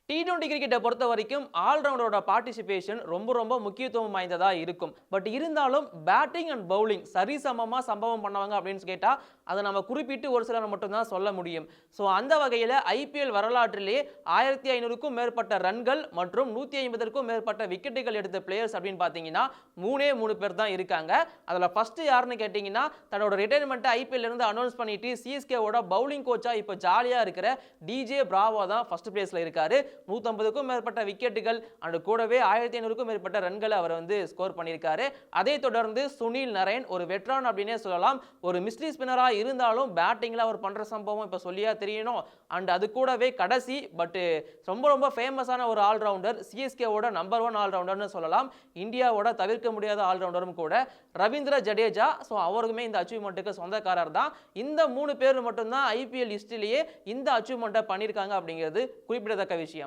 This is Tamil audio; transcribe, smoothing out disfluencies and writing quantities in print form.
T20 கிரிக்கெட்டை பொறுத்த வரைக்கும் ஆல்ரவுண்டரோட பார்ட்டிசிபேஷன் ரொம்ப ரொம்ப முக்கியத்துவம் வாய்ந்ததா இருக்கும். பட் இருந்தாலும் பேட்டிங் அண்ட் பவுலிங் சரிசமமா சம்பவம் பண்ணவங்க அப்படின்னு கேட்டா அதை நம்ம குறிப்பிட்டு ஒரு சிலர் மட்டும்தான் சொல்ல முடியும். ஸோ அந்த வகையில் ஐபிஎல் வரலாற்றிலே 1500க்கும் மேற்பட்ட ரன்கள் மற்றும் 150க்கும் மேற்பட்ட விக்கெட்டுகள் எடுத்த பிளேயர்ஸ் அப்படின்னு பார்த்தீங்கன்னா மூணு பேர் தான் இருக்காங்க. அதில் ஃபர்ஸ்ட் யாருன்னு கேட்டிங்கன்னா தன்னோட ரிட்டையர்மெண்ட்டை ஐபிஎல் இருந்து அனௌன்ஸ் பண்ணிட்டு சிஎஸ்கேவோட பவுலிங் கோச்சா இப்போ ஜாலியாக இருக்கிற டிஜே பிராவோ தான் ஃபர்ஸ்ட் பிளேஸில் இருக்காரு. 150க்கும் மேற்பட்ட விக்கெட்டுகள் அண்ட் கூடவே 1500க்கும் மேற்பட்ட ரன்களை அவர் ஸ்கோர் பண்ணியிருக்காரு. அதை தொடர்ந்து சுனில் நரேன் ஒரு வெட்ரான் அப்படின்னே சொல்லலாம். ஒரு மிஸ்ட்ரி ஸ்பின்னராக இருந்தாலும் பேட்டிங்கில் அவர் பண்ணுற சம்பவம் இப்போ சொல்லியா தெரியணும். அண்ட் அது கூடவே கடைசி பட் ரொம்ப ரொம்ப ஃபேமஸான ஒரு ஆல்ரவுண்டர், சிஎஸ்கேவோட நம்பர் 1 ஆல்ரவுண்டர்னு சொல்லலாம், இந்தியாவோட தவிர்க்க முடியாத ஆல்ரவுண்டரும் கூட ரவீந்திர ஜடேஜா. ஸோ அவருக்குமே இந்த அச்சீவ்மெண்ட்டுக்கு சொந்தக்காரர் தான். இந்த 3 பேர் மட்டும்தான் ஐபிஎல் ஹிஸ்டரியிலேயே இந்த அச்சீவ்மெண்ட்டை பண்ணியிருக்காங்க அப்படிங்கிறது குறிப்பிடத்தக்க விஷயம்.